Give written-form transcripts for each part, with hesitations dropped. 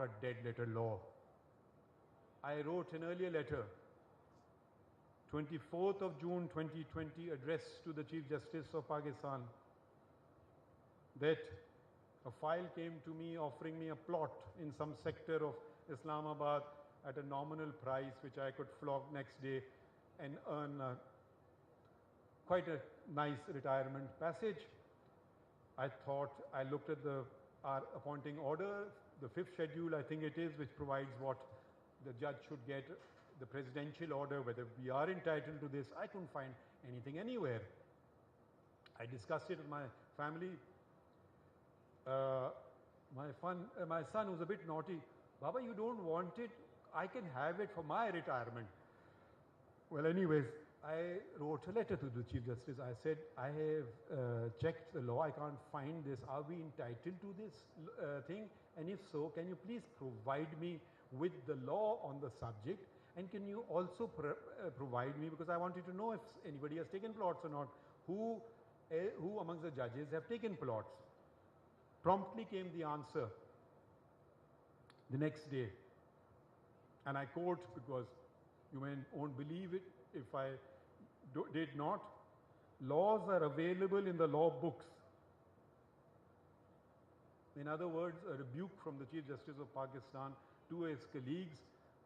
a dead letter law. I wrote an earlier letter, 24th of June 2020, addressed to the Chief Justice of Pakistan, that a file came to me offering me a plot in some sector of Islamabad at a nominal price, which I could flog next day and earn quite a nice retirement passage. I thought, I looked at our appointing order, the 5th schedule, I think it is, which provides what the judge should get, the presidential order, whether we are entitled to this. I couldn't find anything anywhere. I discussed it with my family. My son, who's a bit naughty, Baba, you don't want it? I can have it for my retirement. Well, anyways, I wrote a letter to the Chief Justice. I said, I have checked the law. I can't find this. Are we entitled to this thing? And if so, can you please provide me with the law on the subject? And can you also provide me, because I wanted to know if anybody has taken plots or not, who amongst the judges have taken plots? Promptly came the answer the next day. And I quote, because you won't believe it if I did not. Laws are available in the law books. In other words, a rebuke from the Chief Justice of Pakistan to his colleagues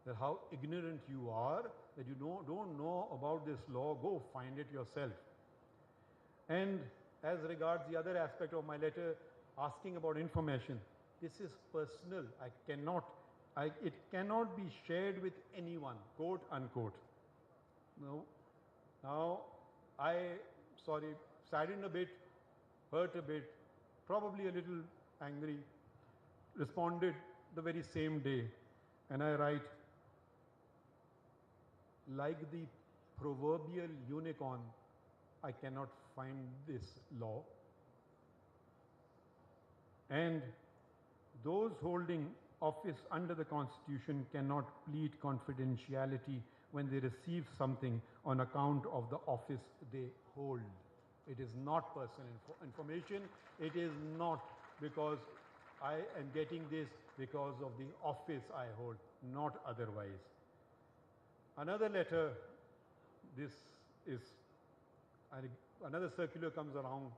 that how ignorant you are, that you don't know about this law, go find it yourself. And as regards the other aspect of my letter, asking about information, this is personal. It cannot be shared with anyone, quote unquote. No. Now, saddened a bit, hurt a bit, probably a little angry, responded the very same day. And I write, like the proverbial unicorn, I cannot find this law. And those holding office under the Constitution cannot plead confidentiality when they receive something on account of the office they hold. It is not personal information. It is not because I am getting this because of the office I hold, not otherwise. Another letter, another circular comes around,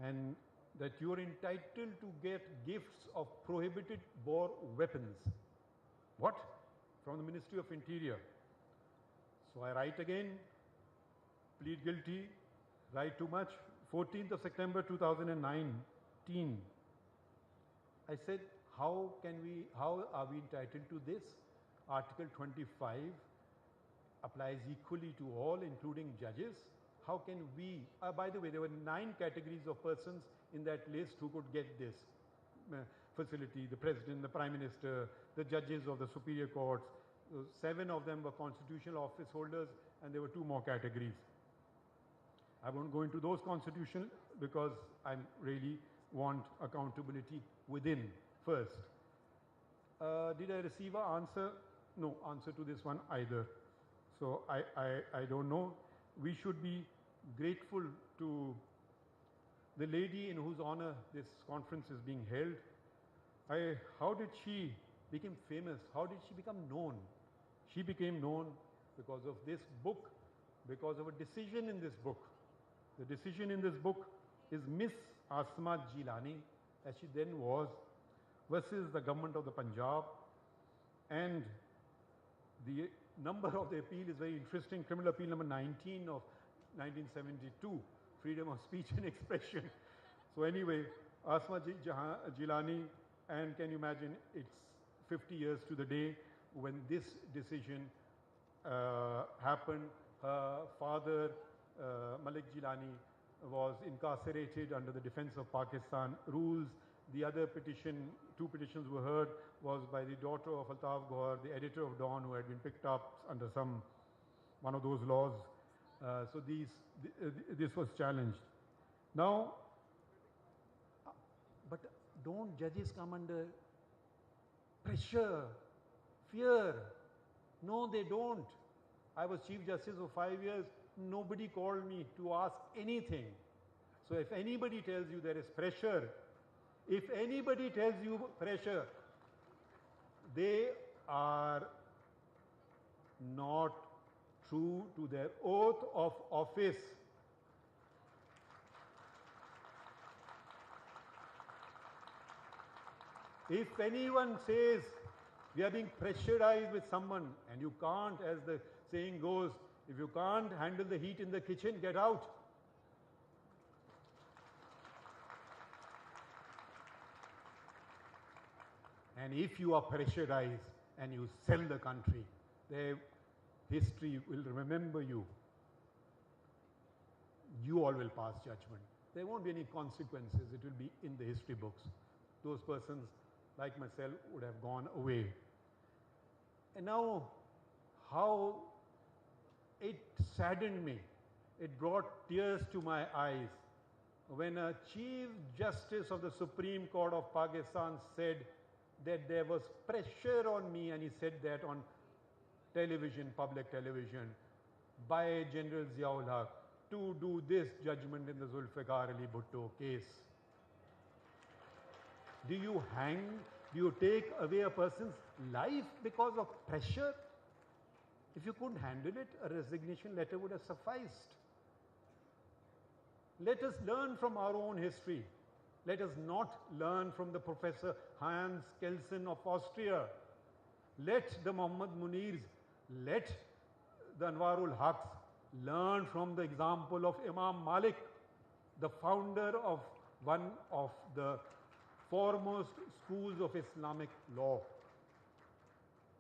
and that you are entitled to get gifts of prohibited bore weapons. What? From the Ministry of Interior. So I write again, plead guilty, write too much. 14th of September 2019. I said, how are we entitled to this? Article 25 applies equally to all, including judges. How can we, by the way, there were 9 categories of persons in that list who could get this facility: the President, the Prime Minister, the judges of the superior courts. 7 of them were constitutional office holders, and there were 2 more categories. I won't go into those constitutional because I really want accountability within first. Did I receive an answer? No answer to this one either. So I don't know. We should be grateful to the lady in whose honor this conference is being held. How did she become famous? How did she become known? She became known because of this book, because of a decision in this book. The decision in this book is Miss Asma Jilani, as she then was, versus the government of the Punjab. And the number of the appeal is very interesting. Criminal appeal number 19 of 1972, freedom of speech and expression. So anyway, Asma Jilani, and can you imagine, it's 50 years to the day when this decision happened. Her father, Malik Jilani, was incarcerated under the Defense of Pakistan rules. The other petition, 2 petitions were heard, was by the daughter of Altaf Gohar, the editor of Dawn, who had been picked up under one of those laws. So this was challenged. Now, but don't judges come under pressure, fear? No, they don't. I was Chief Justice for 5 years. Nobody called me to ask anything. So if anybody tells you there is pressure, if anybody tells you pressure, they are not true to their oath of office. If anyone says we are being pressurized with someone and you can't, as the saying goes, if you can't handle the heat in the kitchen, get out. And if you are pressurized and you sell the country, history will remember you. You all will pass judgment. There won't be any consequences. It will be in the history books. Those persons, like myself, would have gone away. And now, how it saddened me. It brought tears to my eyes when a Chief Justice of the Supreme Court of Pakistan said that there was pressure on me, and he said that on television, public television, by General Ziaul Haq to do this judgment in the Zulfikar Ali Bhutto case. Do you hang? Do you take away a person's life because of pressure? If you couldn't handle it, a resignation letter would have sufficed. Let us learn from our own history. Let us not learn from the Professor Hans Kelsen of Austria. Let the Muhammad Munirs, let the Anwarul Haqs learn from the example of Imam Malik, the founder of one of the foremost schools of Islamic law.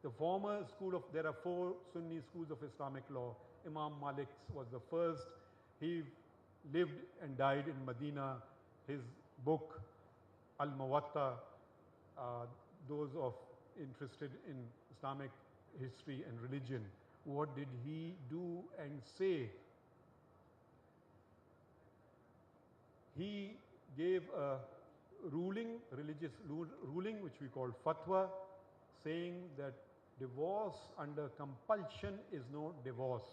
The former school of, there are 4 Sunni schools of Islamic law. Imam Malik was the first. He lived and died in Medina. His book, Al-Muwatta, those of interested in Islamic history and religion, what did he do and say? He gave a ruling, religious ruling, which we call fatwa, saying that divorce under compulsion is no divorce.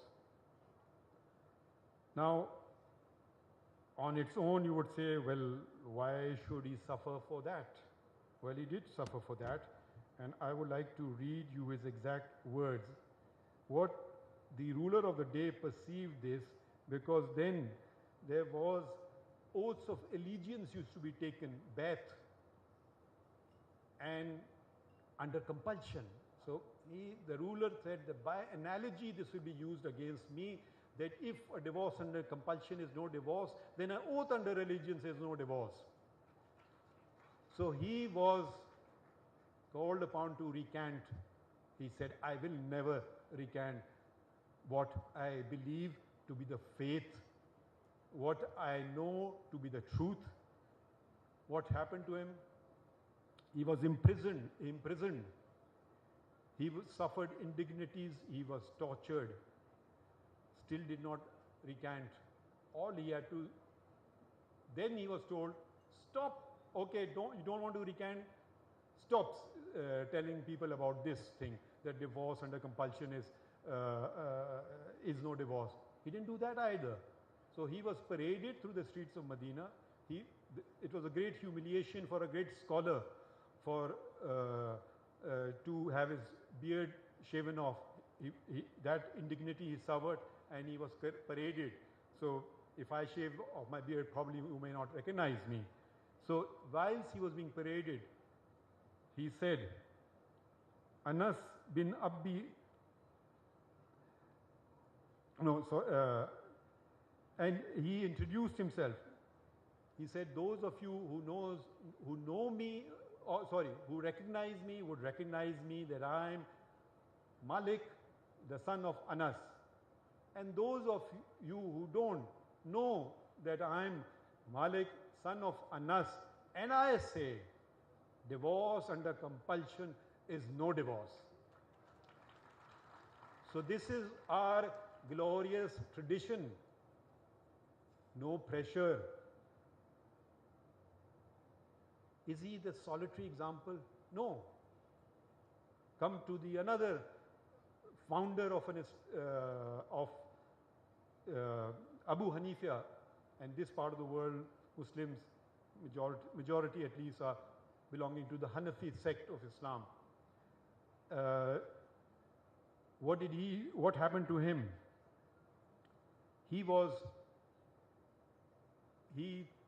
Now, on its own, you would say, well, why should he suffer for that? Well, he did suffer for that, and I would like to read you his exact words. What the ruler of the day perceived this, because then there was oaths of allegiance used to be taken, Bai'at, and under compulsion. So the ruler said that by analogy this will be used against me, that if a divorce under compulsion is no divorce, then an oath under allegiance is no divorce. So he was called upon to recant. He said, I will never recant what I believe to be the faith, what I know to be the truth. What happened to him? He was imprisoned. He suffered indignities. He was tortured. Still did not recant. All he had to, then he was told, stop. Okay, you don't want to recant? Stop telling people about this thing, that divorce under compulsion is no divorce. He didn't do that either. So he was paraded through the streets of Medina. It was a great humiliation for a great scholar to have his beard shaven off. That indignity he suffered, and he was paraded. So if I shave off my beard, probably you may not recognize me. So whilst he was being paraded, he said, Anas bin Abbi, and he introduced himself. He said, those of you who recognize me would recognize me that I am Malik, the son of Anas. And those of you who don't know that I am Malik, son of Anas, and I say, divorce under compulsion is no divorce. So this is our glorious tradition. No pressure. Is he the solitary example? No. Come to the another founder of Abu Hanifa, and this part of the world, Muslims, majority at least, are belonging to the Hanafi sect of Islam. what happened to him? He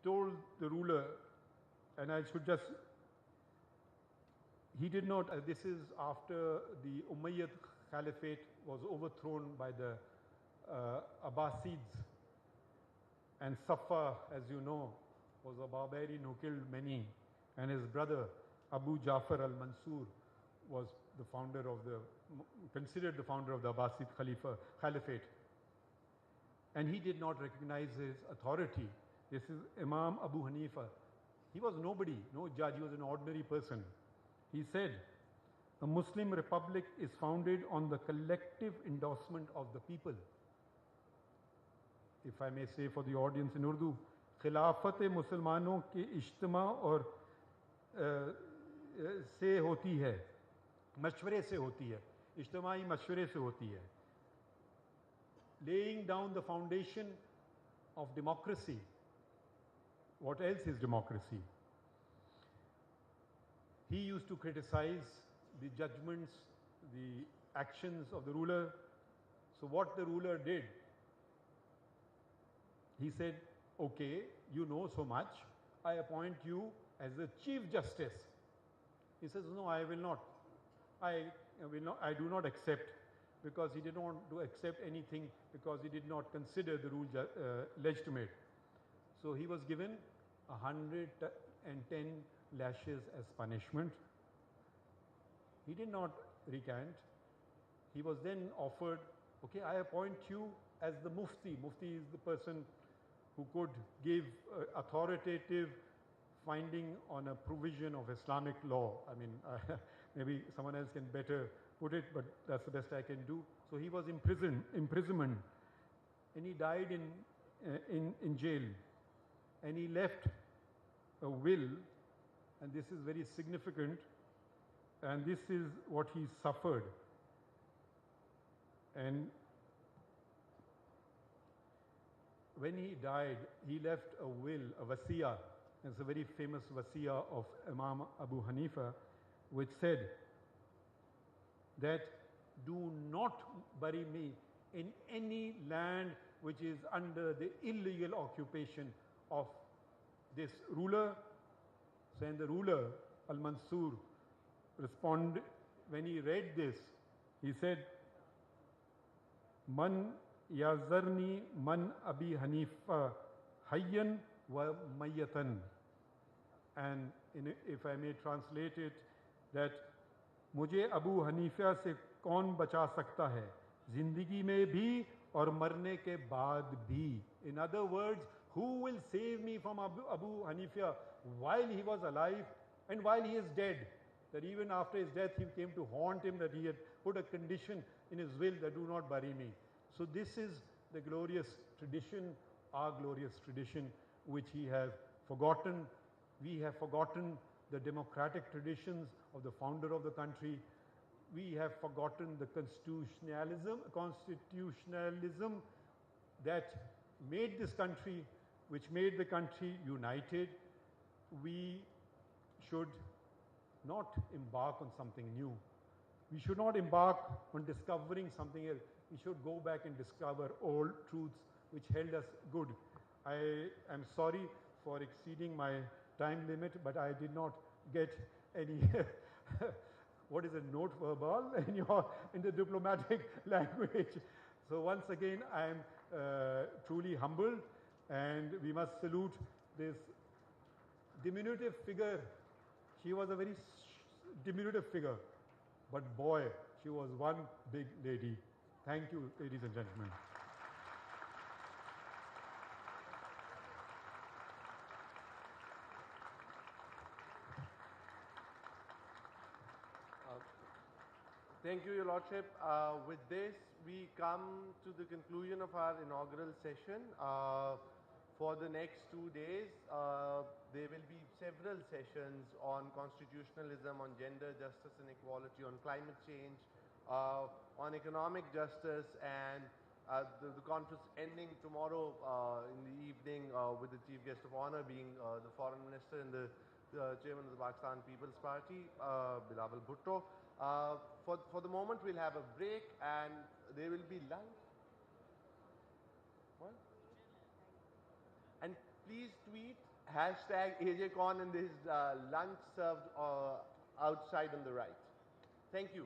told the ruler, and I should just, he did not, this is after the Umayyad Caliphate was overthrown by the Abbasids, and Safa, as you know, was a barbarian who killed many, and his brother Abu Ja'far al-Mansur was the founder of considered the founder of the Abbasid Caliphate. And he did not recognize his authority. This is Imam Abu Hanifa. He was nobody, no judge, he was an ordinary person. He said, "The Muslim Republic is founded on the collective endorsement of the people." If I may say for the audience in Urdu, खिलाफत मुसलमानों के इज्तिमा और से होती है, मशवरे से होती है, इज्तिमाई मशवरे से होती है. Laying down the foundation of democracy. What else is democracy? He used to criticize the judgments, the actions of the ruler. So what the ruler did, he said, "Okay, you know so much, I appoint you as the Chief Justice." He says, "No, I will not. I do not accept," because he did not want to accept anything, because he did not consider the rule legitimate. So he was given 110 lashes as punishment. He did not recant. He was then offered, "Okay, I appoint you as the Mufti." Mufti is the person who could give authoritative finding on a provision of Islamic law. I mean, maybe someone else can better put it, but that's the best I can do. So he was imprisonment, and he died in jail. And he left a will, and this is very significant, and this is what he suffered. And when he died, he left a will, a wasiya. It's a very famous wasiya of Imam Abu Hanifa, which said that, "Do not bury me in any land which is under the illegal occupation of this ruler." So, and the ruler, Al-Mansur, responded, when he read this, he said, "Man yazarni man Abi Hanifa hayyan wa mayyatan." And if I may translate it, that मुझे Abu Hanifa से कौन बचा सकता है, जिंदगी में भी और मरने के बाद भी. In other words, who will save me from Abu Hanifa while he was alive and while he is dead? That even after his death, he came to haunt him, that he had put a condition in his will that do not bury me. So this is the glorious tradition, our glorious tradition, which he has forgotten. We have forgotten the democratic traditions of the founder of the country. We have forgotten the constitutionalism that made this country, which made the country united. We should not embark on something new. We should not embark on discovering something else. We should go back and discover old truths which held us good. I am sorry for exceeding my time limit, but I did not get any what is a note verbal in the diplomatic language. So once again, I am truly humbled, and we must salute this diminutive figure. She was a very diminutive figure, but boy, she was one big lady. Thank you, ladies and gentlemen. Thank you, Your Lordship. With this, we come to the conclusion of our inaugural session. For the next 2 days, there will be several sessions on constitutionalism, on gender justice and equality, on climate change, on economic justice, and the conference ending tomorrow in the evening with the chief guest of honor being the foreign minister and the chairman of the Pakistan People's Party, Bilawal Bhutto. For the moment, we'll have a break and there will be lunch. What? And please tweet hashtag AJCon and there's lunch served outside on the right. Thank you.